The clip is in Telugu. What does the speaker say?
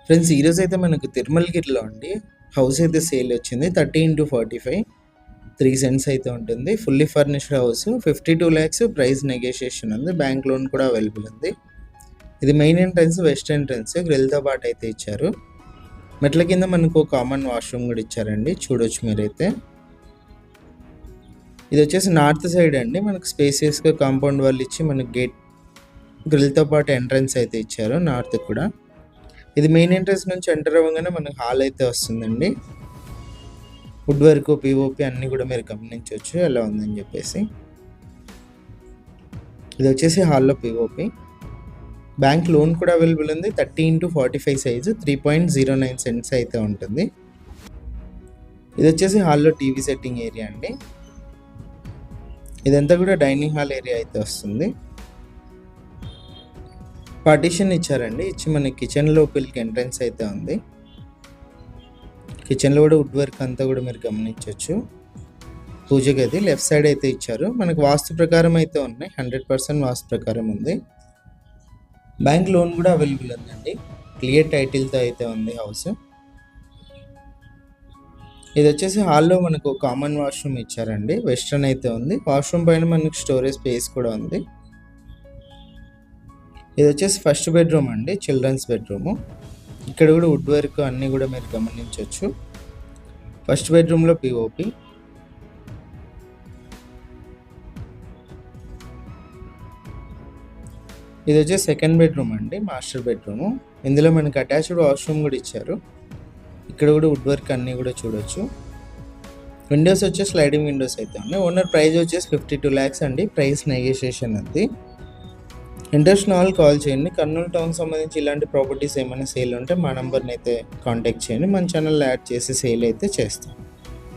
ఫ్రెండ్స్ ఈరోజు అయితే మనకు తిరుమలగిరిలో అండి హౌస్ అయితే సేల్ వచ్చింది 30x45 3 సెంట్స్ అయితే ఉంటుంది. Fully furnished house 52 lakhs price negotiation ఉంది. బ్యాంక్ లోన్ కూడా అవైలబుల్ ఉంది. ఇది మెయిన్ ఎంట్రన్స్ వెస్ట్ ఎంట్రన్స్ గ్రిల్తో పాటు అయితే ఇచ్చారు. మెట్ల కింద మనకు కామన్ వాష్రూమ్ కూడా ఇచ్చారండి, చూడొచ్చు మీరైతే. ఇది వచ్చేసి నార్త్ సైడ్ అండి, మనకు స్పేసియస్గా కాంపౌండ్ వాళ్ళు ఇచ్చి మనకు గేట్ గ్రిల్తో పాటు ఎంట్రన్స్ అయితే ఇచ్చారు నార్త్ కూడా. ఇది మెయిన్ ఎంట్రన్స్ నుంచి ఎంటర్ అవ్వగానే మనకు హాల్ అయితే వస్తుందండి. వుడ్ వర్క్ పిఓపి అన్నీ కూడా మీరు గమనించవచ్చు ఎలా ఉందని చెప్పేసి. ఇది వచ్చేసి హాల్లో పిఓపి. బ్యాంక్ లోన్ కూడా అవైలబుల్ ఉంది. 30x45 సైజు 3.09 సెంట్స్ అయితే ఉంటుంది. ఇది వచ్చేసి హాల్లో టీవీ సెట్టింగ్ ఏరియా అండి. ఇదంతా కూడా డైనింగ్ హాల్ ఏరియా అయితే వస్తుంది. పార్టీషన్ ఇచ్చారండి, ఇచ్చి మన కిచెన్ లోపలికి ఎంట్రన్స్ అయితే ఉంది. కిచెన్లో కూడా వుడ్ వర్క్ అంతా కూడా మీరు గమనించవచ్చు. పూజ గది లెఫ్ట్ సైడ్ అయితే ఇచ్చారు. మనకు వాస్తు ప్రకారం అయితే ఉన్నాయి, 100% వాస్తు ప్రకారం ఉంది. బ్యాంక్ లోన్ కూడా అవైలబుల్ ఉందండి. క్లియర్ టైటిల్తో అయితే ఉంది హౌస్. ఇది వచ్చేసి హాల్లో మనకు కామన్ వాష్రూమ్ ఇచ్చారండి, వెస్ట్రన్ అయితే ఉంది. వాష్రూమ్ పైన మనకు స్టోరేజ్ స్పేస్ కూడా ఉంది. ఇది వచ్చేసి ఫస్ట్ బెడ్రూమ్ అండి, చిల్డ్రన్స్ బెడ్రూము. ఇక్కడ కూడా వుడ్ వర్క్ అన్నీ కూడా మీరు గమనించవచ్చు. ఫస్ట్ బెడ్రూమ్లో పిఓపి. ఇది వచ్చేసి సెకండ్ బెడ్రూమ్ అండి, మాస్టర్ బెడ్రూము. ఇందులో మనకి అటాచ్డ్ వాష్రూమ్ కూడా ఇచ్చారు. ఇక్కడ కూడా వుడ్ వర్క్ అన్నీ కూడా చూడొచ్చు. విండోస్ వచ్చేసి స్లైడింగ్ విండోస్ అయితే ఉన్నాయి. ఓనర్ ప్రైస్ వచ్చేసి 52 lakhs అండి, ప్రైస్ నెగోషియేషన్ ఉంది. ఇంట్రెస్ట్ ఉన్న వాళ్ళు కాల్ చేయండి. కర్నూలు టౌన్ సంబంధించి ఇలాంటి ప్రాపర్టీస్ ఏమైనా సేల్ ఉంటే మా నెంబర్ని అయితే కాంటాక్ట్ చేయండి. మన ఛానల్లో యాడ్ చేసి సేల్ అయితే చేస్తాం.